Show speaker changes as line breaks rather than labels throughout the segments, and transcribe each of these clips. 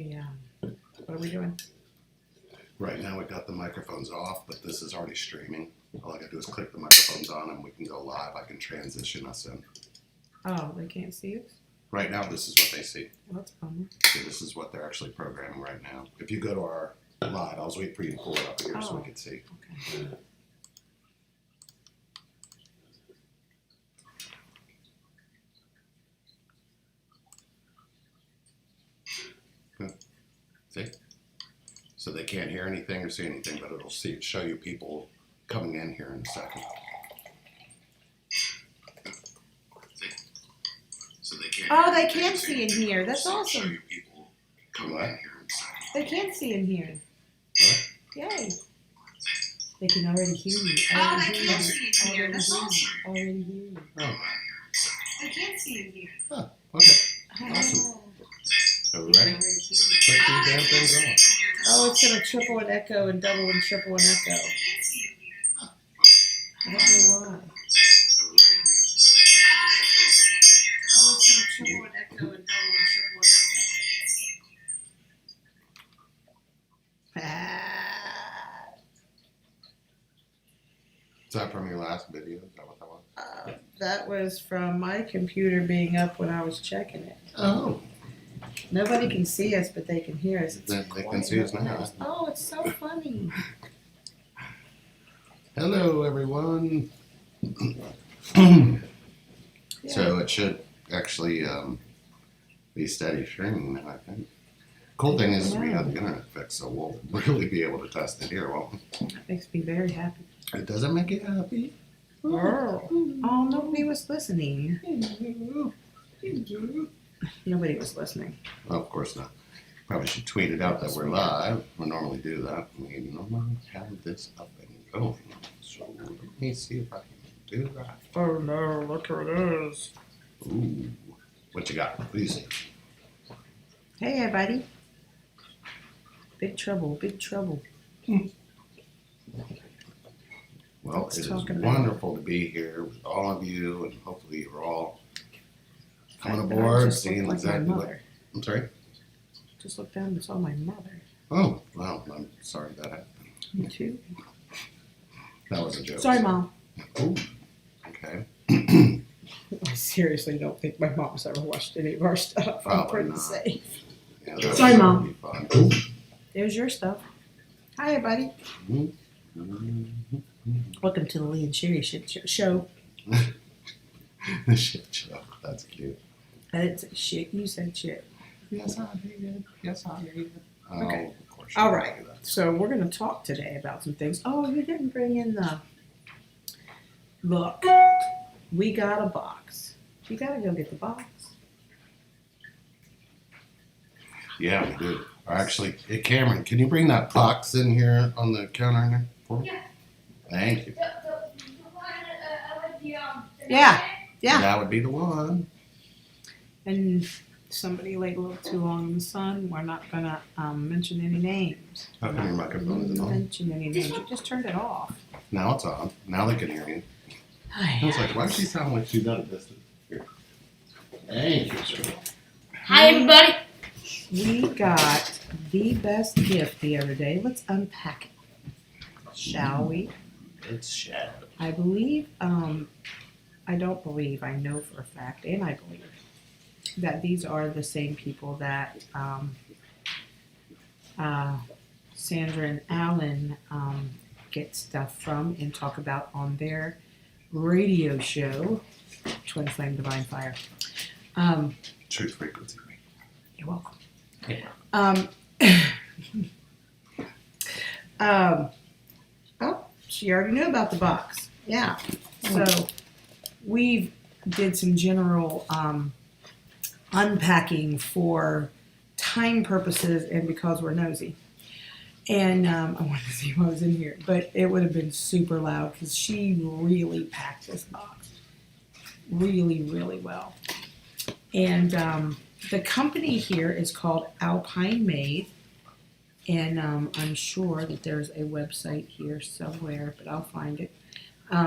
What are we doing?
Right now we got the microphones off, but this is already streaming. All I gotta do is click the microphones on and we can go live. I can transition us in.
Oh, they can't see us?
Right now this is what they see.
Well, that's a bummer.
So this is what they're actually programming right now. If you go to our live, I was waiting for you to pull it up here so we could see.
Okay.
See? So they can't hear anything or see anything, but it'll show you people coming in here in a second. See? So they can't.
Oh, they can see in here. That's awesome.
Show you people coming in here in a second.
They can see in here.
Huh?
Yay. They can already hear you.
Oh, they can see in here. That's awesome.
Already hear you.
Oh.
They can see in here.
Oh, okay. Awesome. So we ready? Put these damn things on.
Oh, it's going to triple and echo and double and triple and echo. I don't know why. Oh, it's going to triple and echo and double and triple and echo.
Is that from your last video? Is that what that was?
That was from my computer being up when I was checking it.
Oh.
Nobody can see us, but they can hear us.
They can see us now.
Oh, it's so funny.
Hello, everyone. So it should actually be steady streaming now, I think. Cool thing is we have the internet fixed, so we'll really be able to test it here, won't we?
That makes me very happy.
It doesn't make you happy.
Oh, nobody was listening. Nobody was listening.
Well, of course not. Probably should tweet it out that we're live. We normally do that. We normally have this up and going. So let me see if I can do that.
Oh no, look who it is.
Ooh. What you got? What do you see?
Hey, everybody. Big trouble, big trouble.
Well,
Let's
it is
talk about
wonderful to be here with all of you, and hopefully you're all coming
I
aboard,
just
seeing
looked like my
exactly what.
mother.
I'm sorry?
Just looked down and saw my mother.
Oh, well, I'm sorry that happened.
Me too.
That was a joke.
Sorry, Mom.
Ooh, okay.
I seriously don't think my mom's ever watched any of our stuff. I'm
Probably
pretty
not.
safe.
Yeah, that
Sorry,
would
Mom.
be fun. Ooh.
There's your stuff. Hi, everybody. Welcome to the Lee and Sherry show.
The shit show. That's cute.
I didn't say shit. You said shit.
Yes, I did. Yes, I did.
Okay.
Oh, of course. you
All
did
right.
do that.
So we're going to talk today about some things. Oh, you didn't bring in the... Look, we got a box. You got to go get the box.
Yeah, we do. Or actually, hey, Cameron, can you bring that box in here on the counter in there for me?
Yeah.
Thank you.
Yeah. Yeah.
That would be the one.
And somebody laid a little too long in the sun. We're not going to mention any names.
How come your microphone isn't on?
Mention any names. You just turned it off.
Now it's on. Now they can hear you. I was like, why does she sound like she's at a distance? Here. Thank you, sir.
Hi, everybody.
We got the best gift the other day. Let's unpack it. Shall we?
It's shed.
I believe, I don't believe, I know for a fact, and I believe that these are the same people that Sandra and Alan get stuff from and talk about on their radio show, Twin Flame Divine Fire.
Truth frequency.
You're welcome.
Yeah.
Oh, she already knew about the box. Yeah. So we did some general unpacking for time purposes and because we're nosy. And I wanted to see what was in here, but it would have been super loud because she really packed this box really, really well. And the company here is called Alpine Made. And I'm sure that there's a website here somewhere, but I'll find it. Yeah,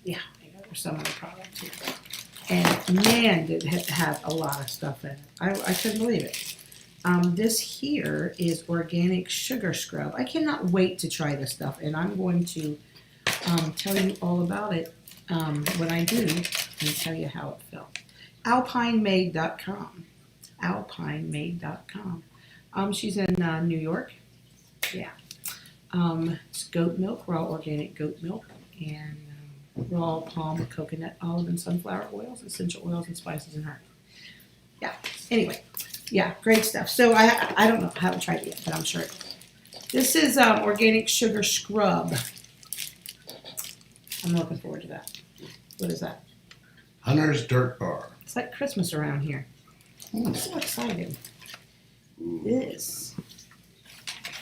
I know there's some other product here. And man, did it have a lot of stuff in it. I couldn't believe it. This here is organic sugar scrub. I cannot wait to try this stuff, and I'm going to tell you all about it when I do and tell you how it felt. Alpinemade.com. Alpinemade.com. She's in New York. Yeah. It's goat milk, raw organic goat milk, and raw palm, coconut, olive, and sunflower oils, essential oils, and spices and herbs. Yeah. Anyway, yeah, great stuff. So I don't know, I haven't tried it yet, but I'm sure it is. This is organic sugar scrub. I'm looking forward to that. What is that?
Hunter's Dirt Bar.
It's like Christmas around here. I'm so excited. This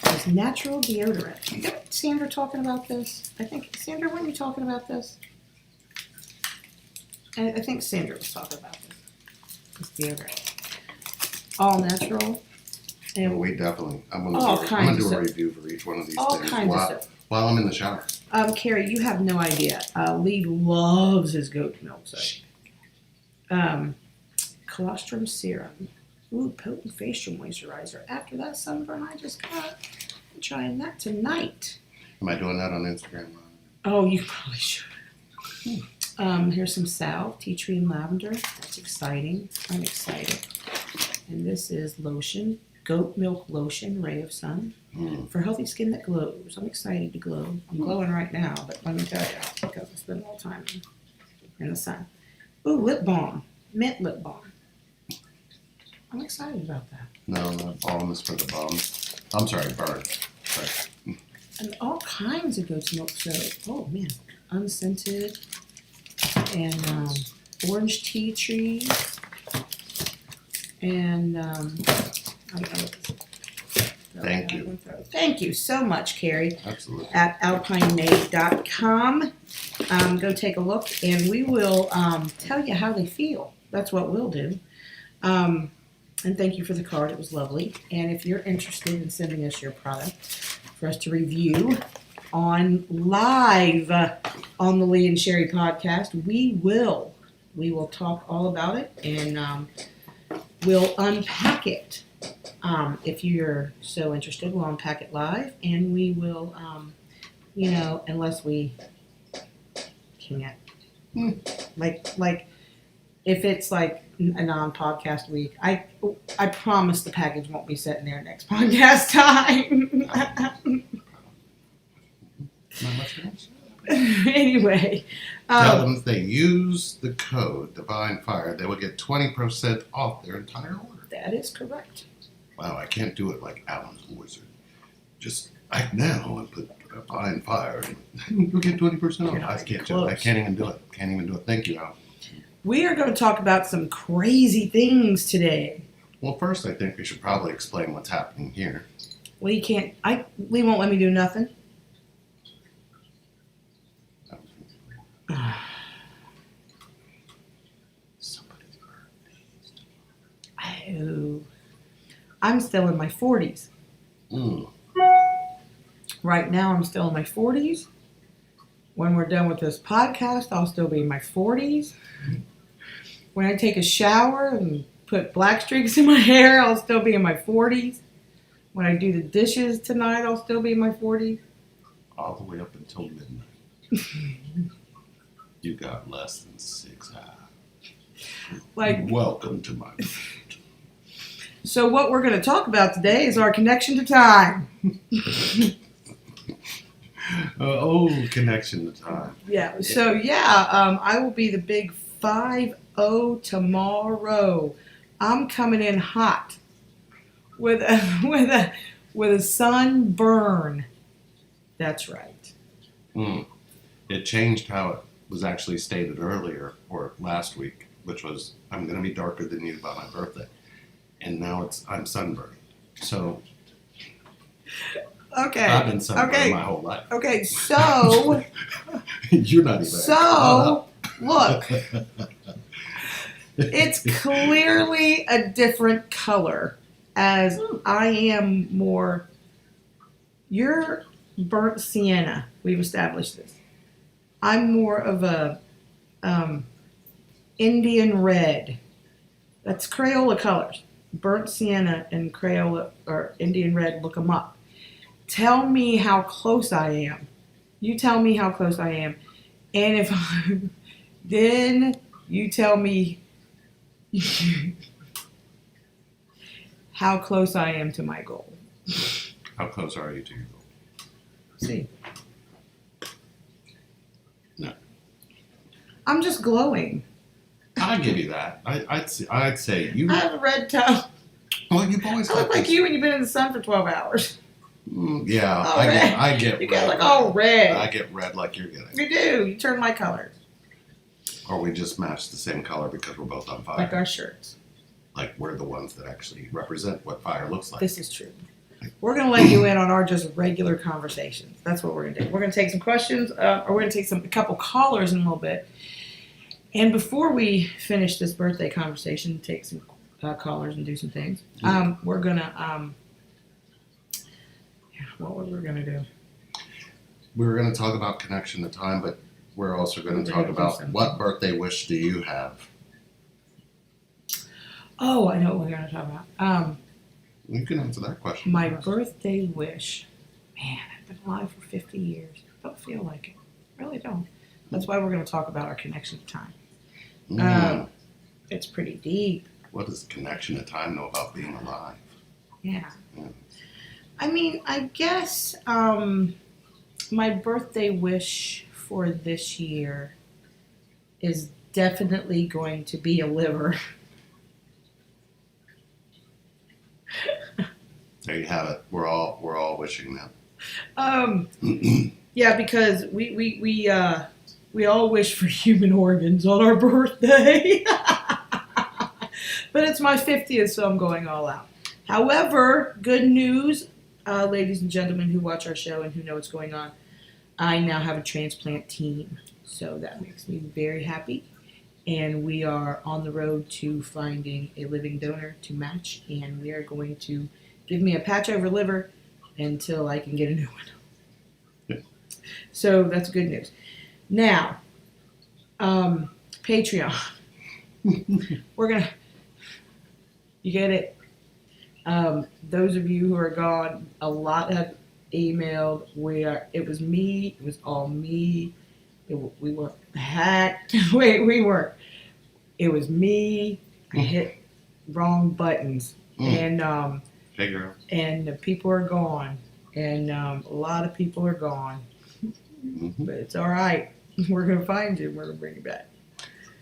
is natural deodorant. Yep, Sandra talking about this. I think, Sandra, weren't you talking about this? I think Sandra was talking about this. This deodorant. All natural.
And
And
we definitely, I'm gonna
all
do a
kinds of
review for each one of these
all
things
kinds of stuff.
while I'm in the shower.
Carrie, you have no idea. Lee loves his goat milk. So. Colostrum serum. Ooh, potent facial moisturizer. After that sunburn I just got, I'm trying that tonight.
Am I doing that on Instagram?
Oh, you probably should. Here's some salve, tea tree and lavender. That's exciting. I'm excited. And this is lotion, goat milk lotion, ray of sun, for healthy skin that glows. I'm excited to glow. I'm glowing right now, but let me tell you, because I spend all the time in the sun. Ooh, lip balm, mint lip balm. I'm excited about that.
No, not balm is for the bums. I'm sorry, burn. Sorry.
And all kinds of goat's milk soap. Oh man, unscented and orange tea tree and I don't know what this is.
Thank you.
Thank you so much, Carrie.
Absolutely.
At alpinemade.com. Go take a look, and we will tell you how they feel. That's what we'll do. And thank you for the card. It was lovely. And if you're interested in sending us your product for us to review on live on the Lee and Sherry podcast, we will talk all about it, and we'll unpack it. If you're so interested, we'll unpack it live, and we will, unless we can't, like if it's like a non-podcast week, I promise the package won't be sitting there next podcast time.
Not much else.
Anyway,
Tell them if they use the code Divine Fire, they will get 20% off their entire order.
that is correct.
Wow, I can't do it like Alan's wizard. Just act now and put Divine Fire. You'll get 20% off.
You're not
I can't
close.
I can't even do it. Can't even do it. Thank you, Alan.
We are going to talk about some crazy things today.
Well, first, I think we should probably explain what's happening here.
Lee can't. Lee won't let me do nothing.
Somebody's birthday.
Oh, I'm still in my 40s. Right now, I'm still in my 40s. When we're done with this podcast, I'll still be in my 40s. When I take a shower and put black streaks in my hair, I'll still be in my 40s. When I do the dishes tonight, I'll still be in my 40s.
All the way up until midnight. You got less than 6 hours. Welcome to my world.
So what we're going to talk about today is our connection to time.
Connection to time.
Yeah. So I will be the big 5-0 tomorrow. I'm coming in hot with a sunburn. That's right.
It changed how it was actually stated earlier or last week, which was I'm going to be darker than you by my birthday, and now I'm sunburned. So
Okay.
I've been sunburned my whole life.
Okay. So
You're not even.
so look. It's clearly a different color, as I am more. You're burnt sienna. We've established this. I'm more of a Indian red. That's Crayola colors. burnt sienna and Crayola or Indian red, look them up. Tell me how close I am. You tell me how close I am. And if then you tell me how close I am to my goal.
How close are you to your goal?
See.
No.
I'm just glowing.
I'll give you that. I'd say you.
I have a red toe.
Well, you've always
I
got
look like
this.
you when you've been in the sun for 12 hours.
Yeah,
All
I
red.
get
You
red.
get like all red.
I get red like you're getting.
You do. You turn my colors.
Or we just match the same color because we're both on fire.
Like our shirts.
Like we're the ones that actually represent what fire looks like.
This is true. We're going to let you in on our just regular conversations. That's what we're going to do. We're going to take some questions, or we're going to take a couple callers in a little bit. And before we finish this birthday conversation, take some callers and do some things, we're going to, what were we going to do?
We were going to talk about connection to time, but we're also going to
We're
talk
gonna do
about
something.
what birthday wish do you have?
Oh, I know what we're going to talk about.
You can answer that question.
My
first.
birthday wish. Man, I've been alive for 50 years. Don't feel like it. Really don't. That's why we're going to talk about our connection to time. It's pretty deep.
What does connection to time know about being alive?
Yeah.
Yeah.
I mean, I guess my birthday wish for this year is definitely going to be a liver.
There you have it. We're all wishing that.
Yeah, because we all wish for human organs on our birthday. But it's my 50th, so I'm going all out. However, good news, ladies and gentlemen who watch our show and who know what's going on, I now have a transplant team. So that makes me very happy. And we are on the road to finding a living donor to match. And we are going to give me a patch over liver until I can get a new one.
Yeah.
So that's good news. Now, Patreon. We're going to, you get it? Those of you who are gone, a lot have emailed where it was me, it was all me. We weren't hacked. Wait, we weren't. It was me. I hit wrong buttons. And
Figure out.
and the people are gone. And a lot of people are gone.
Mm-hmm.
But it's all right. We're going to find you. We're going to bring you back.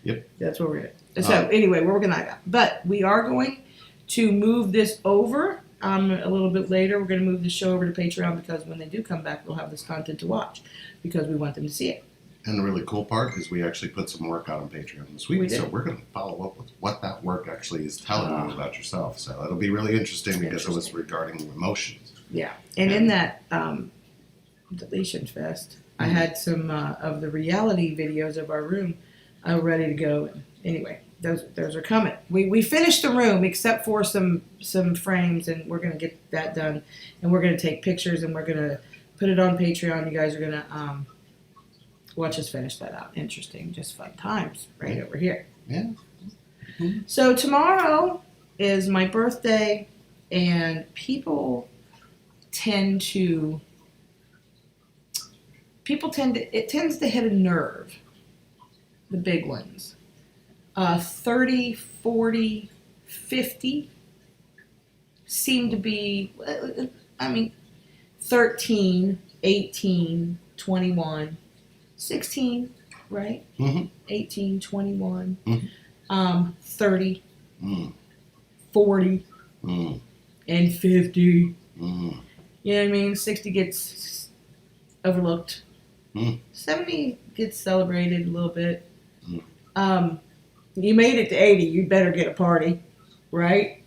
Yep.
That's what we're going to do. So anyway, we're working that out. But we are going to move this over a little bit later. We're going to move the show over to Patreon because when they do come back, we'll have this content to watch because we want them to see it.
And the really cool part is we actually put some work out on Patreon this week.
We did.
So we're going to follow up with what that work actually is telling you about yourself. So it'll be really interesting because it was regarding emotions.
Yeah. And in that Deletion Fest, I had some of the reality videos of our room ready to go. Anyway, those are coming. We finished the room except for some frames, and we're going to get that done. And we're going to take pictures, and we're going to put it on Patreon. You guys are going to watch us finish that out. Interesting, just fun times right over here.
Yeah.
So tomorrow is my birthday, and people tend to it tends to hit a nerve, the big ones. 30, 40, 50 seem to be, 13, 18, 21, 16, right?
Mm-hmm.
18, 21,
Mhm.
30,
Mm.
40,
Mm.
and 50.
Mm.
You know what I mean? 60 gets overlooked. 70 gets celebrated a little bit. You made it to 80, you'd better get a party, right?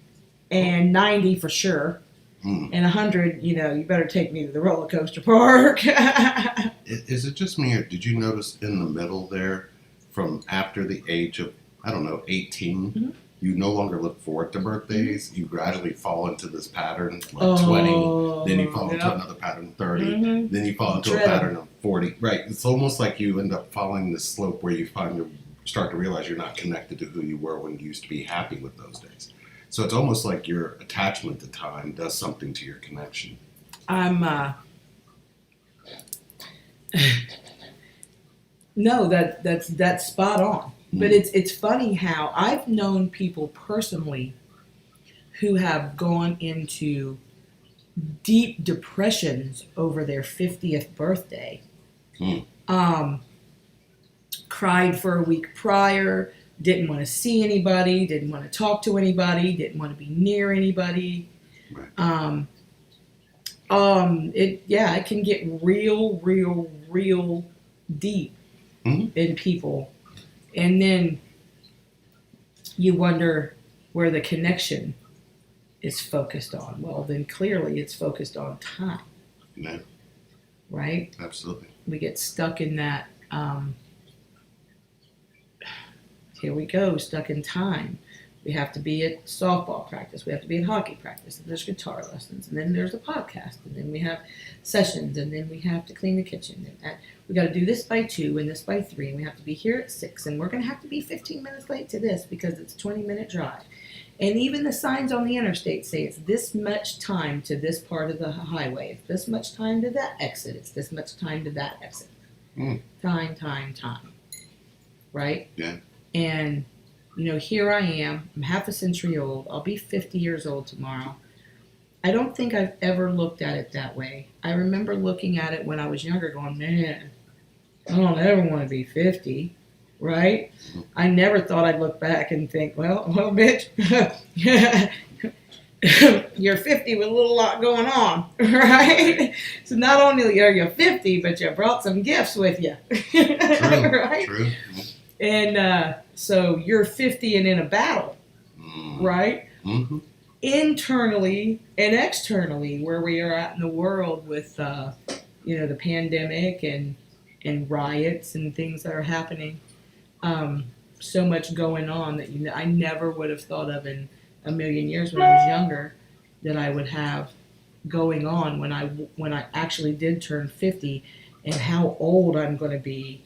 And 90 for sure. And 100, you better take me to the roller coaster park.
Is it just me, or did you notice in the middle there, from after the age of, 18, you no longer look forward to birthdays. You gradually fall into this pattern, like 20, then you fall into another pattern, 30, then you fall into a pattern of 40. Right. It's almost like you end up following this slope where you start to realize you're not connected to who you were when you used to be happy with those days. So it's almost like your attachment to time does something to your connection.
I'm no, that's spot on. But it's funny how I've known people personally who have gone into deep depressions over their 50th birthday. Cried for a week prior, didn't want to see anybody, didn't want to talk to anybody, didn't want to be near anybody.
Right.
It can get real deep in people. And then you wonder where the connection is focused on. Well, then clearly it's focused on time.
Yeah.
Right?
Absolutely.
We get stuck in that, here we go, stuck in time. We have to be at softball practice. We have to be at hockey practice. And there's guitar lessons. And then there's a podcast. And then we have sessions. And then we have to clean the kitchen. And we got to do this by 2 and this by 3. And we have to be here at 6. And we're going to have to be 15 minutes late to this because it's a 20-minute drive. And even the signs on the interstate say it's this much time to this part of the highway. It's this much time to that exit. It's this much time to that exit. Time. Right?
Yeah.
And, here I am. I'm half a century old. I'll be 50 years old tomorrow. I don't think I've ever looked at it that way. I remember looking at it when I was younger going, man, I don't ever want to be 50, right? I never thought I'd look back and think, well, bitch, you're 50 with a little lot going on, right? So not only are you 50, but you brought some gifts with you, right?
True.
And so you're 50 and in a battle, right?
Mm-hmm.
Internally and externally, where we are at in the world with, the pandemic and riots and things that are happening. So much going on that I never would have thought of in a million years when I was younger that I would have going on when I actually did turn 50 and how old I'm going to be.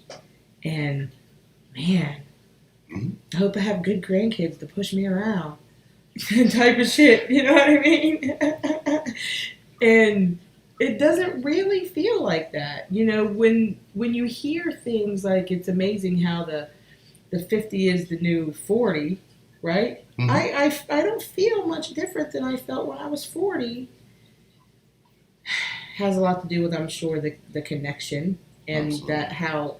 And man, I hope I have good grandkids to push me around type of shit, you know what I mean? And it doesn't really feel like that. When you hear things like it's amazing how the 50 is the new 40, right? I don't feel much different than I felt when I was 40. Has a lot to do with, I'm sure, the connection and
Absolutely.
that how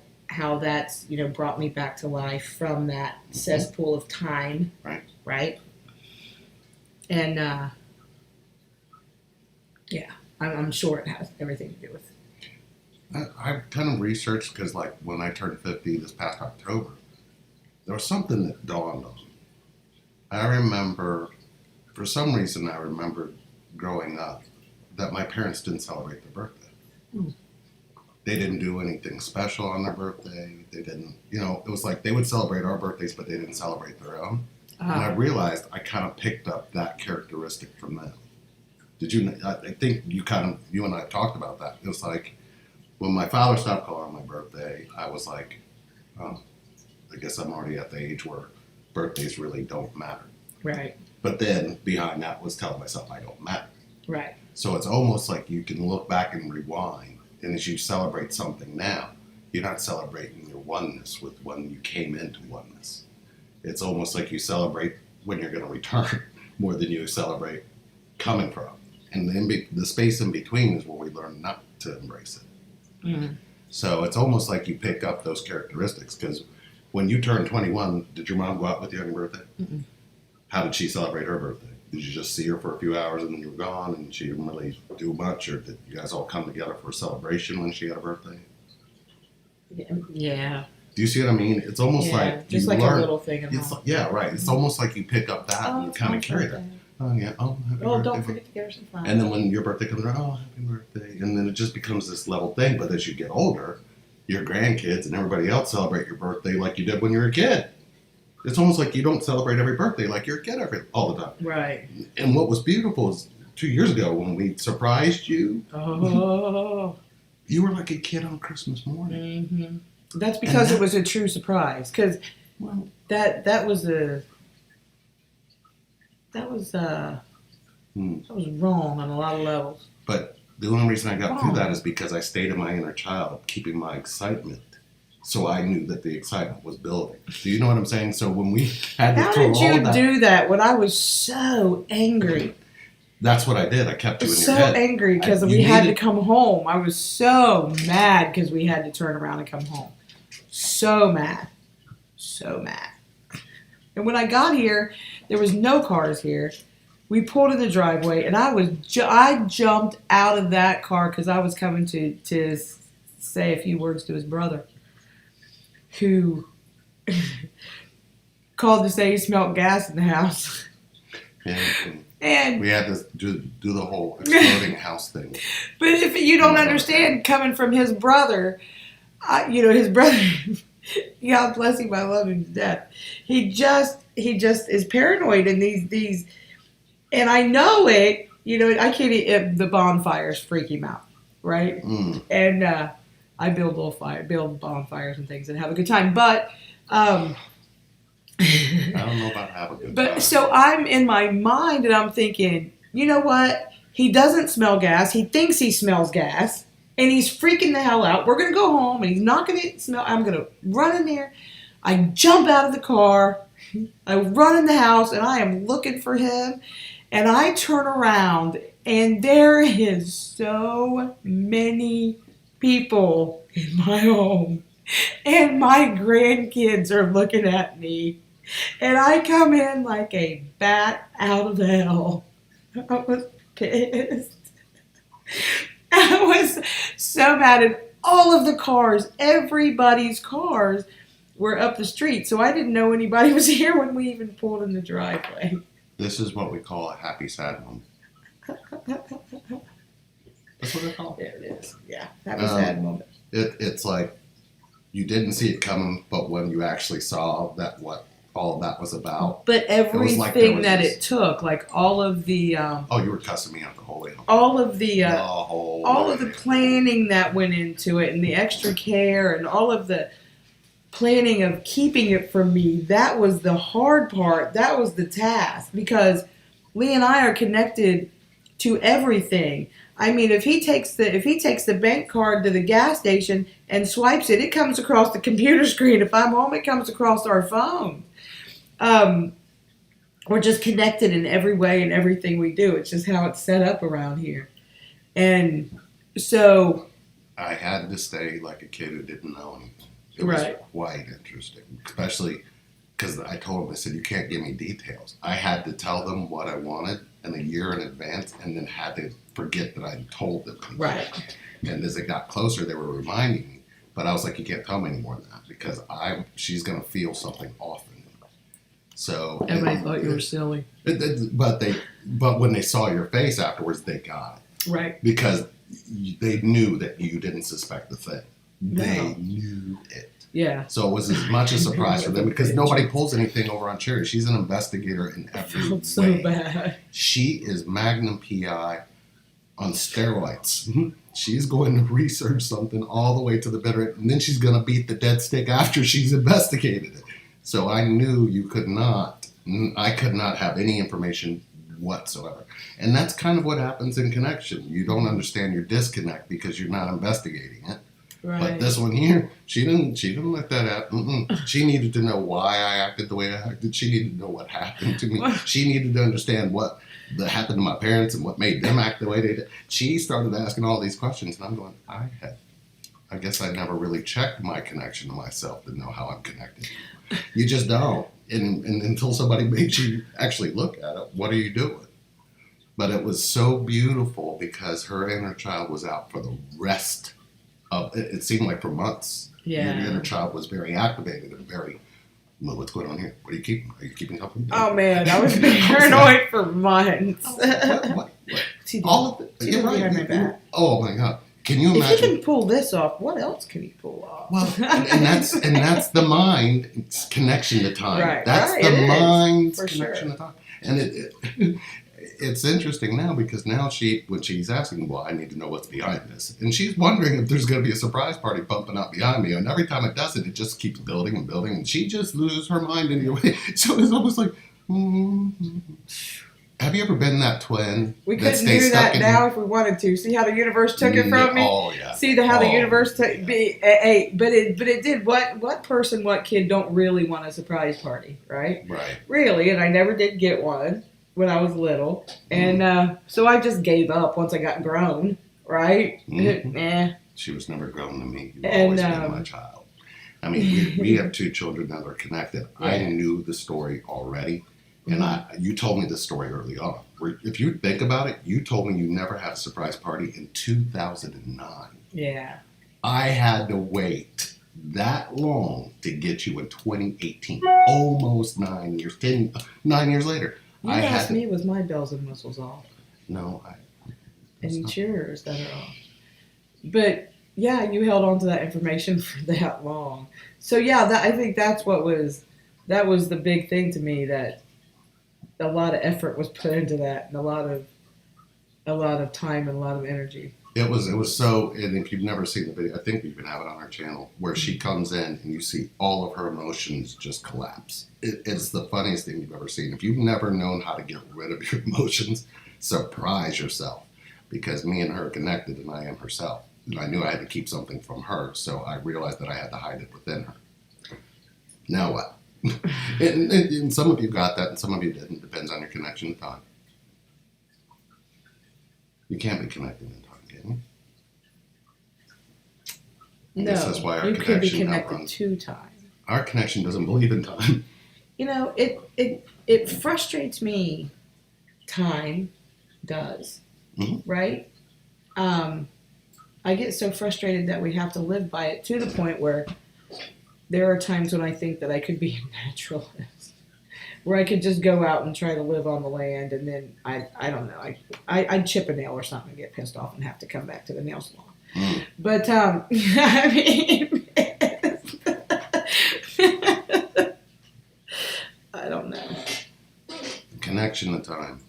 that's brought me back to life from that cesspool of time, right? And I'm sure it has everything to do with it.
I've kind of researched because, like, when I turned 50 this past October, there was something that dawned on me. I remember, for some reason, I remembered growing up that my parents didn't celebrate their birthday. They didn't do anything special on their birthday. They didn't, it was like they would celebrate our birthdays, but they didn't celebrate their own. And I realized I kind of picked up that characteristic from them. Did you? I think you and I talked about that. It was like when my father stopped calling on my birthday, I was like, oh, I guess I'm already at the age where birthdays really don't matter.
Right.
But then behind that was telling myself I don't matter.
Right.
So it's almost like you can look back and rewind, and as you celebrate something now, you're not celebrating your oneness with when you came into oneness. It's almost like you celebrate when you're going to return more than you celebrate coming from. And the space in between is where we learn not to embrace it.
Mm-hmm.
So it's almost like you pick up those characteristics, because when you turned 21, did your mom go out with you on your birthday?
Mm-mm.
How did she celebrate her birthday? Did you just see her for a few hours and then you were gone and she didn't really do much? Or did you guys all come together for a celebration when she had a birthday?
Yeah.
Do you see what I mean? It's almost like
just
you
like
learn,
a little thing at home.
Yeah, right. It's almost like you pick up that and you kind of carry that. Oh, yeah. Oh, happy birthday.
Don't forget to get her some flowers.
And then when your birthday comes around, oh, happy birthday. And then it just becomes this level thing. But as you get older, your grandkids and everybody else celebrate your birthday like you did when you were a kid. It's almost like you don't celebrate every birthday like you're a kid all the time.
Right.
And what was beautiful is 2 years ago when we surprised you, you were like a kid on Christmas morning.
Mm-hmm. That's because it was a true surprise. Because that was that was
Hmm.
wrong on a lot of levels.
But the only reason I got through that is because I stayed in my inner child, keeping my excitement. So I knew that the excitement was building. Do you know what I'm saying? So when we had to
How
throw
did
all
you
that,
do that when I was so angry?
that's what I did. I kept
I
you in
was
your
so
head.
angry because
You
we had to
needed-
come home. I was so mad because we had to turn around and come home. So mad. So mad. And when I got here, there was no cars here. We pulled in the driveway, and I jumped out of that car because I was coming to say a few words to his brother, who called to say he smelled gas in the house.
And
And
we had to do the whole exploding house thing.
but if you don't understand, coming from his brother, his brother, God bless him, I love him to death. He just is paranoid, and these, and I know it. I can't. The bonfires freak him out, right?
Mm.
And I build bonfires and things, and have a good time. But
I don't know about have a good time.
but so I'm in my mind, and I'm thinking, you know what? He doesn't smell gas. He thinks he smells gas, and he's freaking the hell out. We're gonna go home, and he's not gonna smell. I'm gonna run in there. I jump out of the car. I run in the house, and I am looking for him. And I turn around, and there is so many people in my home, and my grandkids are looking at me. And I come in like a bat out of hell. I was pissed. I was so mad. And all of the cars, everybody's cars, were up the street. So I didn't know anybody was here when we even pulled in the driveway.
This is what we call a happy sad moment. That's what they call it.
There it is. Yeah, that was a sad moment.
It's like you didn't see it coming, but when you actually saw that what all of that was about.
But everything
like there was
that
this-
it took, like all of the,
Oh, you were cussing me out the whole way home.
all of the,
All
the planning that went into it, and the extra care, and all of the planning of keeping it from me, that was the hard part. That was the task, because Lee and I are connected to everything. I mean, if he takes the bank card to the gas station and swipes it, it comes across the computer screen. If I'm home, it comes across our phone. We're just connected in every way and everything we do. It's just how it's set up around here. And so
I had to stay like a kid who didn't know anything. It
Right.
was quite interesting, especially because I told him, I said, you can't give me details. I had to tell them what I wanted in a year in advance, and then had to forget that I told them.
Right.
And as it got closer, they were reminding me. But I was like, you can't tell me any more than that, because she's going to feel something off in me. So
Everybody thought you were silly.
But when they saw your face afterwards, they got it.
Right.
Because they knew that you didn't suspect the thing.
No.
They knew it.
Yeah.
So it was as much a surprise for them, because nobody pulls anything over on Cherry. She's an investigator in
I
every
felt so
way.
bad.
She is Magnum PI on steroids. She's going to research something all the way to the bitter end, and then she's going to beat the dead stick after she's investigated it. So I knew I could not have any information whatsoever. And that's kind of what happens in connection. You don't understand your disconnect because you're not investigating it.
Right.
But this one here, she didn't let that happen. She needed to know why I acted the way I acted. She needed to know what happened to me. She needed to understand what that happened to my parents and what made them act the way they did. She started asking all these questions, and I'm going, I guess I never really checked my connection to myself to know how I'm connected. You just don't. And until somebody makes you actually look at it, what are you doing? But it was so beautiful because her inner child was out for the rest of it. It seemed like for months.
Yeah.
Your inner child was very activated and very, well, what's going on here? What are you keeping? Are you keeping company?
Oh man, I was paranoid for months.
What?
She did.
All of it.
She
You're
did
right.
behind my back.
Oh my God. Can you
If he
imagine?
can pull this off, what else can he pull off?
Well, and that's the mind's connection to time.
Right,
That's
right,
the
it is,
mind's
for
connection
sure.
to time. And it's interesting now because now when she's asking, well, I need to know what's behind this. And she's wondering if there's going to be a surprise party bumping up behind me. And every time it does it, it just keeps building and building. And she just loses her mind in your way. So it's almost like, Have you ever been that twin
We
that
couldn't
stays
do
stuck
that
in
now if we wanted to. See how the universe took it from me?
Oh yeah.
See how the
Oh,
universe took
yeah.
me. But it did. What person, what kid don't really want a surprise party, right?
Right.
Really, and I never did get one when I was little, and so I just gave up once I got grown, right?
Mhm. She was never grown to me. You've
And,
always been my child. I mean, we have two children that are connected. I
Yeah.
knew the story already, and you told me the story early on. If you think about it, you told me you never had a surprise party in 2009.
Yeah.
I had to wait that long to get you in 2018. Almost 9 years later.
You
I
asked
had
me, was my bells and whistles off?
No,
And
not.
yours that are off. But yeah, you held on to that information for that long. So yeah, I think that was the big thing to me, that a lot of effort was put into that, and a lot of time and a lot of energy.
It was so, and if you've never seen the video, I think you can have it on our channel, where she comes in and you see all of her emotions just collapse. It's the funniest thing you've ever seen. If you've never known how to get rid of your emotions, surprise yourself, because me and her are connected, and I am herself. And I knew I had to keep something from her, so I realized that I had to hide it within her. Now what? and some of you got that, and some of you didn't. Depends on your connection to time. You can't be connected in time, can you?
No,
This is why our
you could be
connection
connected
outruns.
to time.
Our connection doesn't believe in time.
You know, it frustrates me. Time does, right? I get so frustrated that we have to live by it, to the point where there are times when I think that I could be a naturalist, where I could just go out and try to live on the land, and then I don't know, I'd chip a nail or something and get pissed off and have to come back to the nail salon. But I mean, I don't know.
Connection to time.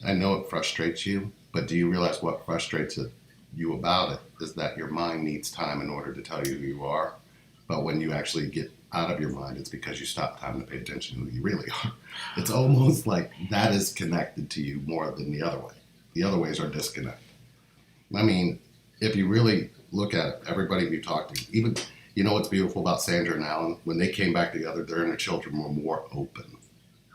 I know it frustrates you, but do you realize what frustrates you about it is that your mind needs time in order to tell you who you are. But when you actually get out of your mind, it's because you stop time to pay attention to who you really are. It's almost like that is connected to you more than the other way. The other ways are disconnected. I mean, if you really look at it, everybody we talked to, even, you know what's beautiful about Sandra and Alan? When they came back together, their inner children were more open.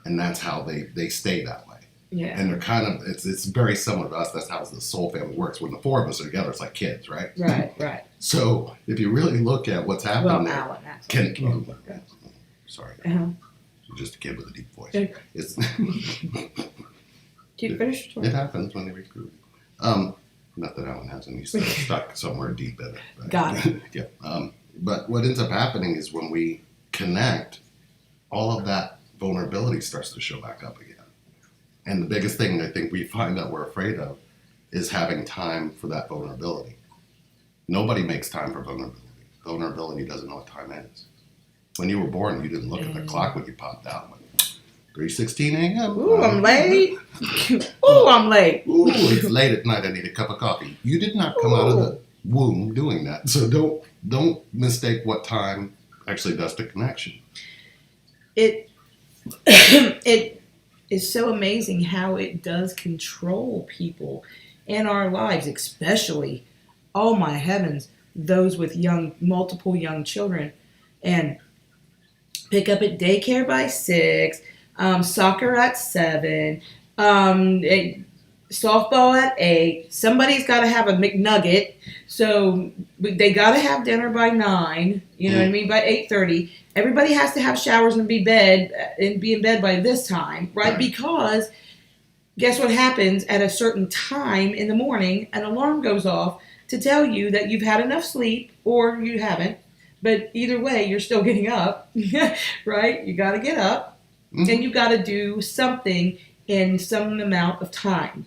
And that's how they stay that way.
Yeah.
And they're kind of, it's very similar to us. That's how the soul family works. When the four of us are together, it's like kids, right?
Right.
So if you really look at what's happening
Well,
there,
Alan, actually.
sorry,
Uh-huh.
you're just a kid with a deep voice.
Okay.
It's
Keep finish your story.
it happens when they recruit. Not that Alan hasn't. He's stuck somewhere deep in it. Right?
Got it.
Yeah. But what ends up happening is when we connect, all of that vulnerability starts to show back up again. And the biggest thing I think we find that we're afraid of is having time for that vulnerability. Nobody makes time for vulnerability. Vulnerability doesn't know what time is. When you were born, you didn't look at the clock when you popped out. 3:16 a.m.
Ooh, I'm late. Ooh, I'm late.
Ooh, it's late at night. I need a cup of coffee. You did not come out of the womb doing that. So don't mistake what time actually does to connection.
It is so amazing how it does control people in our lives, especially, oh my heavens, those with multiple young children, and pick up at daycare by 6, soccer at 7, softball at 8. Somebody's got to have a McNugget, so they got to have dinner by 9. You know what I mean? By 8:30, everybody has to have showers and be in bed by this time, right? Because guess what happens at a certain time in the morning? An alarm goes off to tell you that you've had enough sleep, or you haven't. But either way, you're still getting up, right? You got to get up, and you got to do something in some amount of time,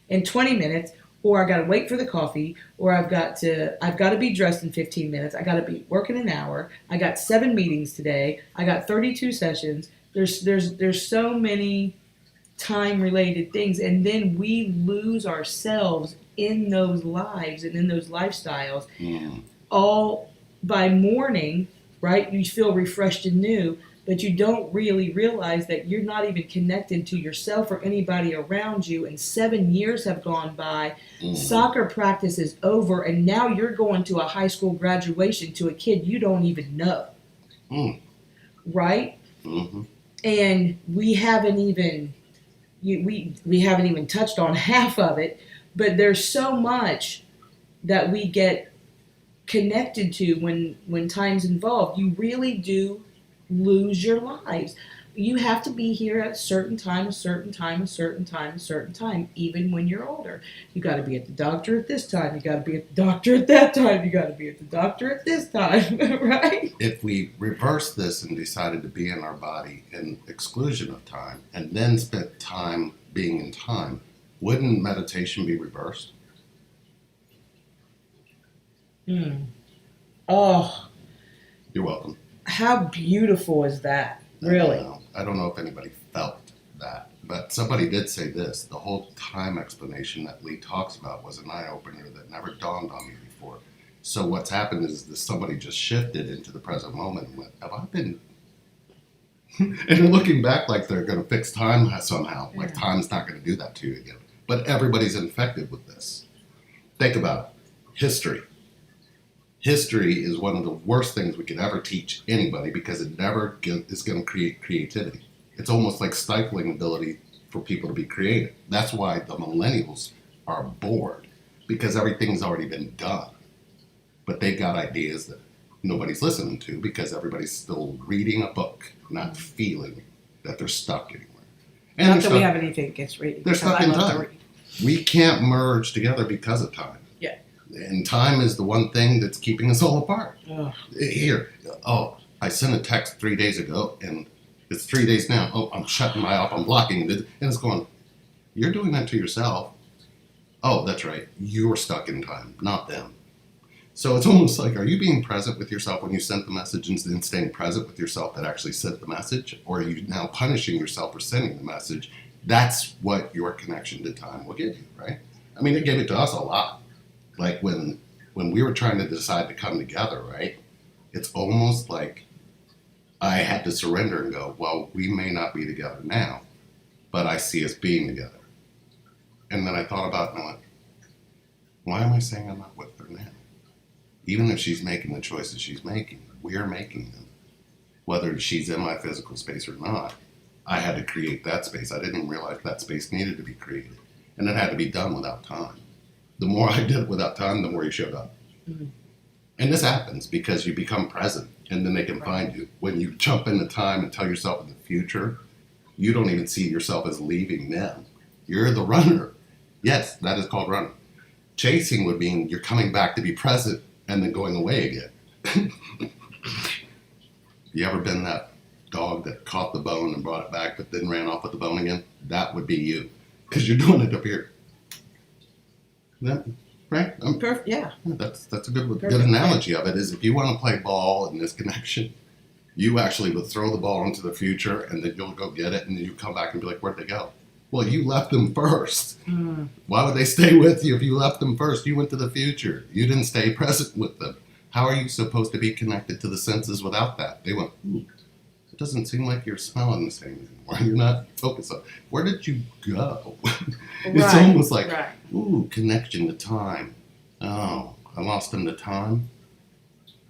in 20 minutes, or I got to wait for the coffee, or I've got to be dressed in 15 minutes. I got to be working an hour. I got 7 meetings today. I got 32 sessions. There's so many time-related things, and then we lose ourselves in those lives and in those lifestyles. All by morning, right? You feel refreshed and new, but you don't really realize that you're not even connected to yourself or anybody around you, and 7 years have gone by. Soccer practice is over, and now you're going to a high school graduation to a kid you don't even know. Right?
Mm-hmm.
And we haven't even we haven't even touched on half of it, but there's so much that we get connected to when time's involved. You really do lose your lives. You have to be here at a certain time, even when you're older. You got to be at the doctor at this time. You got to be at the doctor at that time. You got to be at the doctor at this time, right?
If we reverse this and decided to be in our body in exclusion of time and then spent time being in time, wouldn't meditation be reversed?
Oh,
You're welcome.
how beautiful is that? Really?
I don't know if anybody felt that, but somebody did say this. The whole time explanation that Lee talks about was an eye-opener that never dawned on me before. So what's happened is that somebody just shifted into the present moment and went, have I been... and they're looking back like they're going to fix time somehow. Like time's not going to do that to you again. But everybody's infected with this. Think about it. History. History is one of the worst things we could ever teach anybody because it never is going to create creativity. It's almost like stifling ability for people to be creative. That's why the millennials are bored, because everything's already been done. But they've got ideas that nobody's listening to because everybody's still reading a book, not feeling that they're stuck anywhere. And
Not that we have anything against reading.
They're stuck
I
in
love to
time.
read.
We can't merge together because of time.
Yeah.
And time is the one thing that's keeping us all apart.
Ugh.
Here, I sent a text 3 days ago, and it's 3 days now. Oh, I'm shutting my off, I'm blocking it. And it's going, you're doing that to yourself. Oh, that's right. You're stuck in time, not them. So it's almost like, are you being present with yourself when you sent the message and then staying present with yourself that actually sent the message? Or are you now punishing yourself for sending the message? That's what your connection to time will give you, right? I mean, it gave it to us a lot. Like when we were trying to decide to come together, right? It's almost like I had to surrender and go, well, we may not be together now, but I see us being together. And then I thought about it and I went, why am I saying I'm not with her now? Even if she's making the choices she's making, we're making them. Whether she's in my physical space or not, I had to create that space. I didn't realize that space needed to be created. And it had to be done without time. The more I did it without time, the more you showed up.
Mm-hmm.
And this happens because you become present and then they can find you. When you jump into time and tell yourself in the future, you don't even see yourself as leaving them. You're the runner. Yes, that is called running. Chasing would mean you're coming back to be present and then going away again. You ever been that dog that caught the bone and brought it back but then ran off with the bone again? That would be you. Because you're doing it up here. That, right?
Perfect. Yeah.
That's a good analogy of it. Is if you want to play ball in this connection, you actually would throw the ball into the future and then you'll go get it and then you come back and be like, where'd they go? Well, you left them first. Why would they stay with you if you left them first? You went to the future. You didn't stay present with them. How are you supposed to be connected to the senses without that? They went, ooh, it doesn't seem like you're smelling the same anymore. You're not focused on, where did you go? It's almost like, ooh, connection to time. Oh, I lost them to time?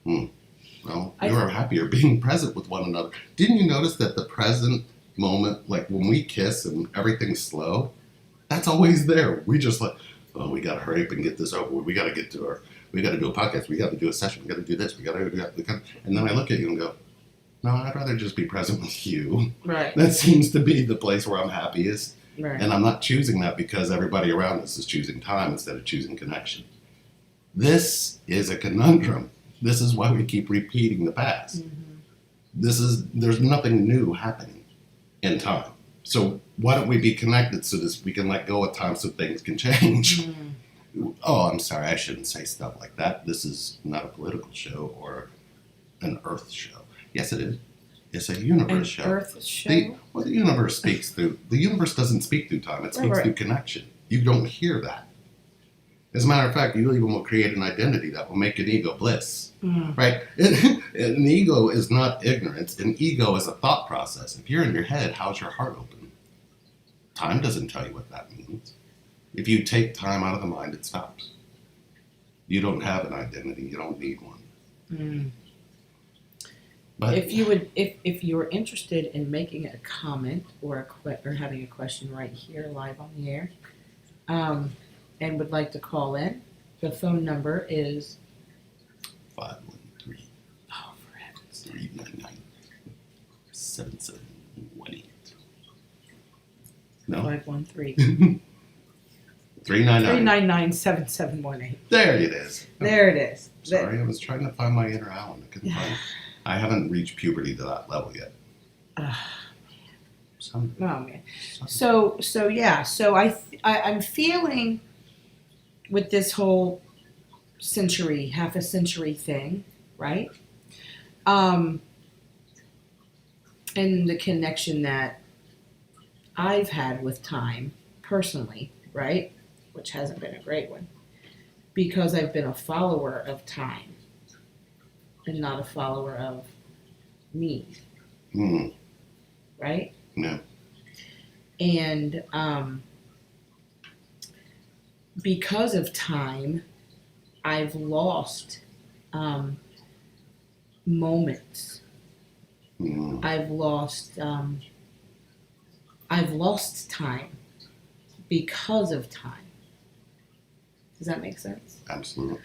Well, you are happier being present with one another. Didn't you notice that the present moment, like when we kiss and everything's slow, that's always there. We just like, oh, we got to hurry up and get this over with. We got to get to our, we got to do a podcast. We got to do a session. We got to do this. We got to do that. And then I look at you and go, no, I'd rather just be present with you.
Right.
That seems to be the place where I'm happiest.
Right.
And I'm not choosing that because everybody around us is choosing time instead of choosing connection. This is a conundrum. This is why we keep repeating the past. There's nothing new happening in time. So why don't we be connected so that we can let go of time so things can change? Oh, I'm sorry, I shouldn't say stuff like that. This is not a political show or an Earth show. Yes, it is. It's a universe show.
Earth show?
The universe speaks through. The universe doesn't speak through time. It speaks through connection. You don't hear that. As a matter of fact, you even will create an identity that will make an ego bliss,
Mm.
right? An ego is not ignorance. An ego is a thought process. If you're in your head, how's your heart open? Time doesn't tell you what that means. If you take time out of the mind, it stops. You don't have an identity. You don't need one.
Mm.
But
If you're interested in making a comment or or having a question right here live on the air, and would like to call in, the phone number is
513
oh for heaven's sake.
399 7718. No?
513
399.
399-7718.
There it is.
There it is.
Sorry, I was trying to find my inner Alan. I couldn't find it. I haven't reached puberty to that level yet. Some,
Oh man.
some.
So yeah. So I'm feeling with this whole half a century thing, right? And the connection that I've had with time personally, right? Which hasn't been a great one. Because I've been a follower of time and not a follower of me,
Mm,
right?
yeah.
And because of time, I've lost moments.
Mm,
I've lost time because of time. Does that make sense?
absolutely.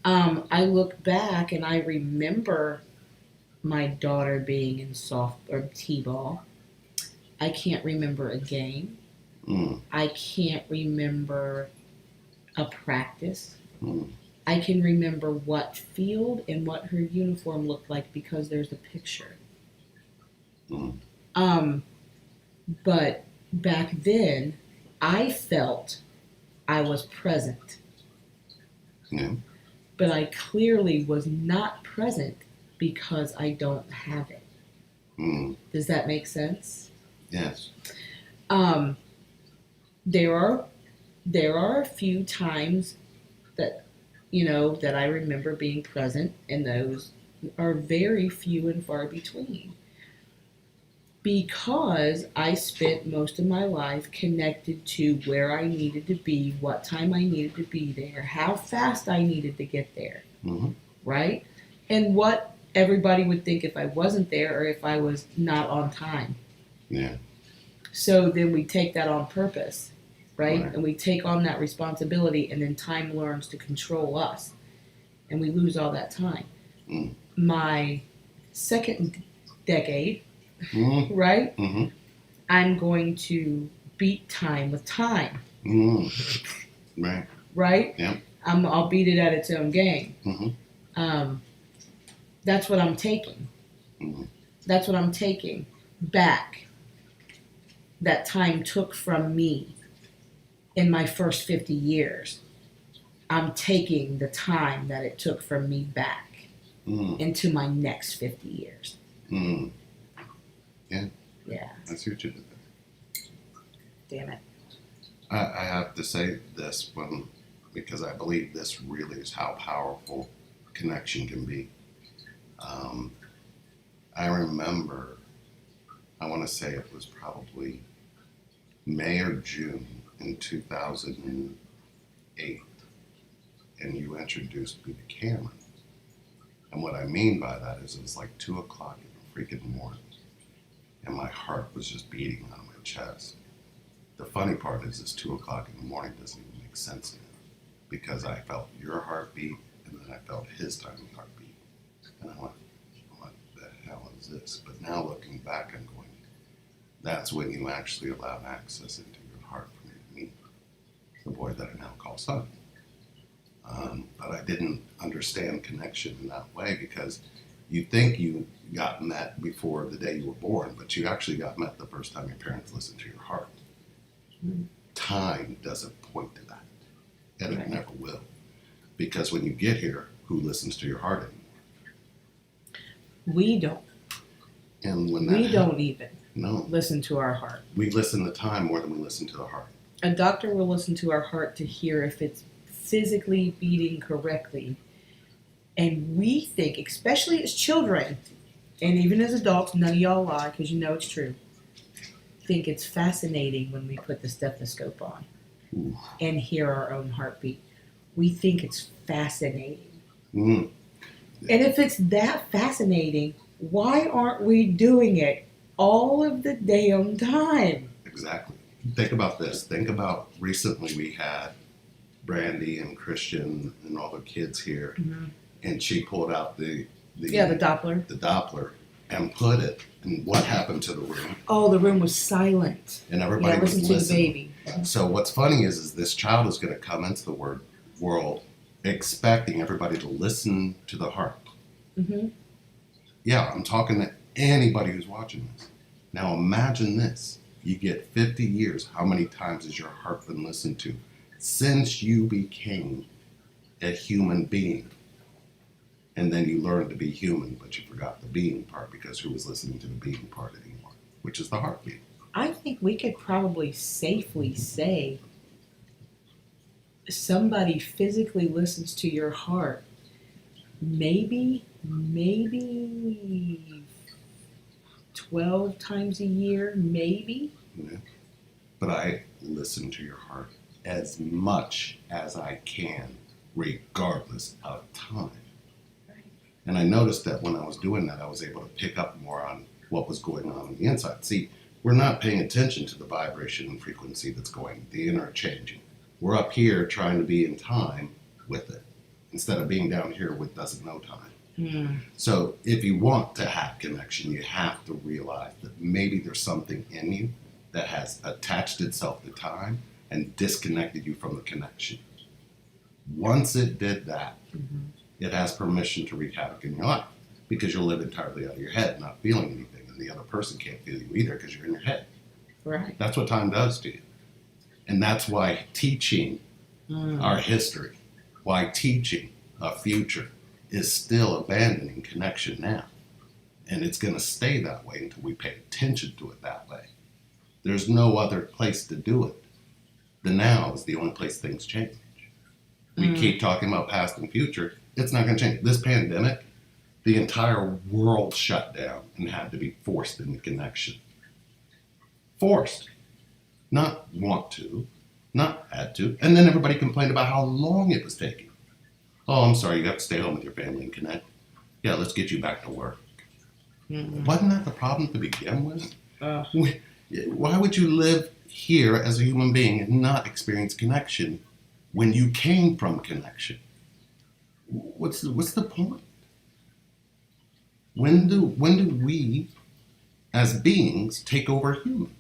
I look back and I remember my daughter being in soft or t-ball. I can't remember a game.
Mm,
I can't remember a practice.
mm,
I can remember what field and what her uniform looked like because there's a picture.
mm,
But back then, I felt I was present.
yeah.
But I clearly was not present because I don't have it.
Mm,
Does that make sense?
yes.
There are a few times that that I remember being present, and those are very few and far between. Because I spent most of my life connected to where I needed to be, what time I needed to be there, how fast I needed to get there,
Mm-hmm.
right? And what everybody would think if I wasn't there or if I was not on time.
Yeah.
So then we take that on purpose, right?
Right.
And we take on that responsibility, and then time learns to control us, and we lose all that time.
Mm.
My second decade,
Mm,
right?
mm-hmm.
I'm going to beat time with time,
Mm, right.
right?
Yep.
I'll beat it at its own game.
Mm-hmm.
That's what I'm taking.
Mm-hmm.
That's what I'm taking back. That time took from me in my first 50 years. I'm taking the time that it took from me back
Mm,
into my next 50 years.
mm.
Yeah,
I see what you did there.
damn it.
I have to say this because I believe this really is how powerful connection can be. I remember, I want to say it was probably May or June in 2008, and you introduced me to Cameron. And what I mean by that is it was like 2 o'clock in the freaking morning, and my heart was just beating out of my chest. The funny part is this 2 o'clock in the morning doesn't even make sense now, because I felt your heartbeat, and then I felt his tiny heartbeat. And I went, what the hell is this? But now looking back, I'm going, that's when you actually allowed access into your heart for me to meet the boy that I now call son. But I didn't understand connection in that way, because you think you got met before the day you were born, but you actually got met the first time your parents listened to your heart.
Mm.
Time doesn't point to that, and
Right.
it never will. Because when you get here, who listens to your heart anymore?
We don't.
And when
We
that
don't even
no,
listen to our heart.
we listen to time more than we listen to the heart.
A doctor will listen to our heart to hear if it's physically beating correctly. And we think, especially as children, and even as adults, none of y'all lie because you know it's true, think it's fascinating when we put the stethoscope on
Ooh.
and hear our own heartbeat. We think it's fascinating.
Mm.
And if it's that fascinating, why aren't we doing it all of the damn time?
Exactly. Think about this. Think about recently we had Brandy and Christian and all the kids here, and she pulled out the
Doppler.
the Doppler and put it. And what happened to the room?
Oh, the room was silent.
And everybody was
listen to the
listening.
baby.
So what's funny is this child is going to come into the world expecting everybody to listen to the heart.
Mm-hmm.
Yeah, I'm talking to anybody who's watching this. Now imagine this. You get 50 years. How many times has your heart been listened to since you became a human being? And then you learned to be human, but you forgot the being part because who was listening to the being part anymore, which is the heartbeat.
I think we could probably safely say somebody physically listens to your heart maybe 12 times a year, maybe.
You know? But I listen to your heart as much as I can, regardless of time. And I noticed that when I was doing that, I was able to pick up more on what was going on the inside. See, we're not paying attention to the vibration and frequency that's going, the interchanging. We're up here trying to be in time with it, instead of being down here with doesn't know time. So if you want to have connection, you have to realize that maybe there's something in you that has attached itself to time and disconnected you from the connection. Once it did that, it has permission to wreak havoc in your life because you'll live entirely out of your head, not feeling anything, and the other person can't feel you either because you're in your head.
Right.
That's what time does to you. And that's why teaching our history, why teaching our future is still abandoning connection now. And it's going to stay that way until we pay attention to it that way. There's no other place to do it. The now is the only place things change. We keep talking about past and future. It's not going to change. This pandemic, the entire world shut down and had to be forced into connection. Forced. Not want to, not had to. And then everybody complained about how long it was taking. Oh, I'm sorry, you have to stay home with your family and connect. Yeah, let's get you back to work. Wasn't that the problem to begin with? Why would you live here as a human being and not experience connection when you came from connection? What's the point? When do we, as beings, take over human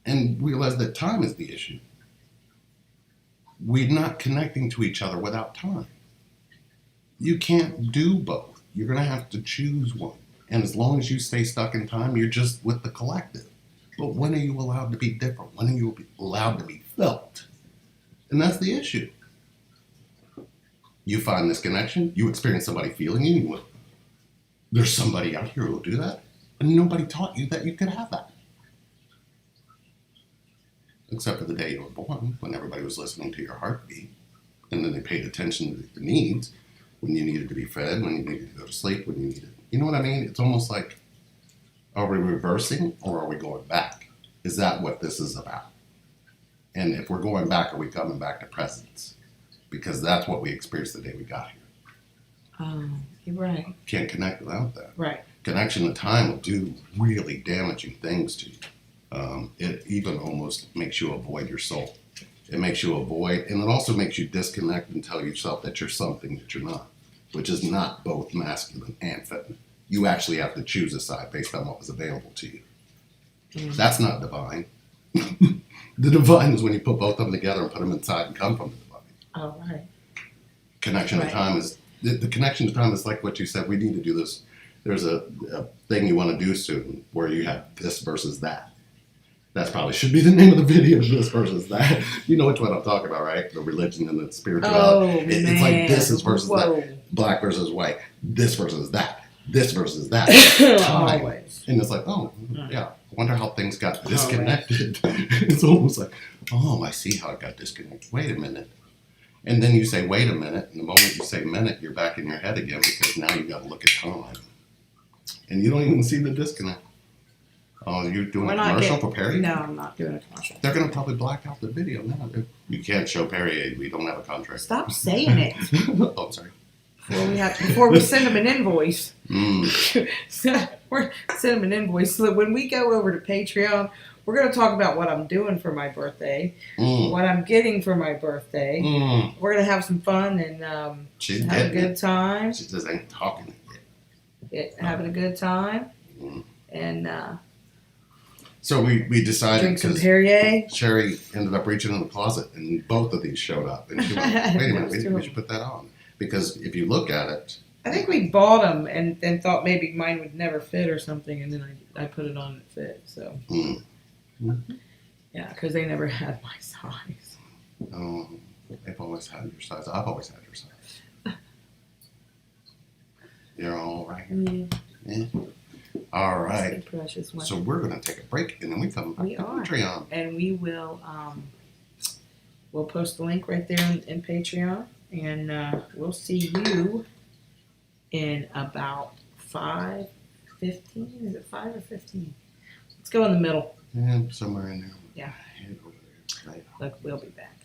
and realize that time is the issue? We're not connecting to each other without time. You can't do both. You're going to have to choose one. And as long as you stay stuck in time, you're just with the collective. But when are you allowed to be different? When are you allowed to be felt? And that's the issue. You find this connection, you experience somebody feeling you, you went, there's somebody out here who will do that. And nobody taught you that you could have that. Except for the day you were born, when everybody was listening to your heartbeat. And then they paid attention to your needs, when you needed to be fed, when you needed to go to sleep, when you needed, you know what I mean? It's almost like, are we reversing or are we going back? Is that what this is about? And if we're going back, are we coming back to presence? Because that's what we experienced the day we got here.
You're right.
Can't connect without that.
Right.
Connection to time will do really damaging things to you. It even almost makes you avoid your soul. It makes you avoid, and it also makes you disconnect and tell yourself that you're something that you're not, which is not both masculine and feminine. You actually have to choose a side based on what was available to you. That's not divine. The divine is when you put both of them together and put them inside and come from the divine.
Oh, right.
Connection to time is, the connection to time is like what you said, we need to do this. There's a thing you want to do soon where you have this versus that. That probably should be the name of the video, this versus that. You know which one I'm talking about, right? The religion and the spirituality. It's like this is versus that. Black versus white. This versus that. This versus that. Time.
Always.
And it's like, oh, yeah. I wonder how things got disconnected. It's almost like, oh, I see how it got disconnected. Wait a minute. And then you say, wait a minute. And the moment you say minute, you're back in your head again because now you got to look at time. And you don't even see the disconnect. Oh, you're doing
We're
a
not
commercial
getting-
for Perrier?
No, I'm not doing a commercial.
They're going to probably black out the video now. You can't show Perrier. We don't have a contract.
Stop saying it
Oh, sorry.
before we send them an invoice.
Mm.
We're send them an invoice. So that when we go over to Patreon, we're going to talk about what I'm doing for my birthday,
Mm.
what I'm getting for my birthday.
Mm.
We're going to have some fun and
She's
have a
getting
good
it.
time.
She just ain't talking yet.
Having a good time.
Mm.
And
So we decided
drink some
because
Perrier.
Sherry ended up reaching in the closet and both of these showed up. And she went, wait a minute,
Those
we
two.
should put that on. Because if you look at it,
I think we bought them and thought maybe mine would never fit or something, and then I put it on and it fit. So
mm,
yeah, because they never had my size.
they've always had your size. I've always had your size. You're all right.
Yeah,
Yeah. All
that's
right.
the precious one.
So we're going to take a break and then we come back
We
to
are.
Patreon.
And we will we'll post the link right there in Patreon, and we'll see you in about 5:15. Is it 5 or 15? Let's go in the middle.
Yeah, somewhere in there.
Yeah.
Head over there. Right.
Look, we'll be back.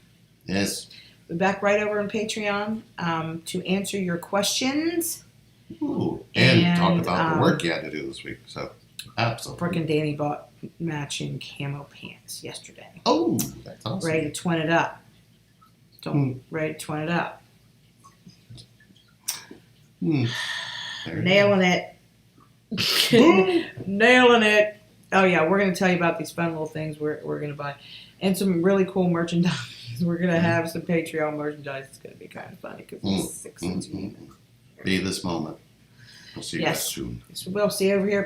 Yes.
We're back right over in Patreon to answer your questions.
Ooh. And talk
And,
about the work you had to do this week. So, absolutely.
Frickin' Danny bought matching camo pants yesterday.
Oh, that's awesome.
Ready to twin it up. Ready to twin it up.
Hmm. There it
Nailing it. Nailing it. Oh yeah, we're gonna tell you about these fun little things we're gonna buy, and some really cool merchandise. We're gonna have some Patreon merchandise. It's gonna be kind of funny because it's 6
is. Be this moment. We'll see you
Yes.
guys soon.
So we'll see you over here.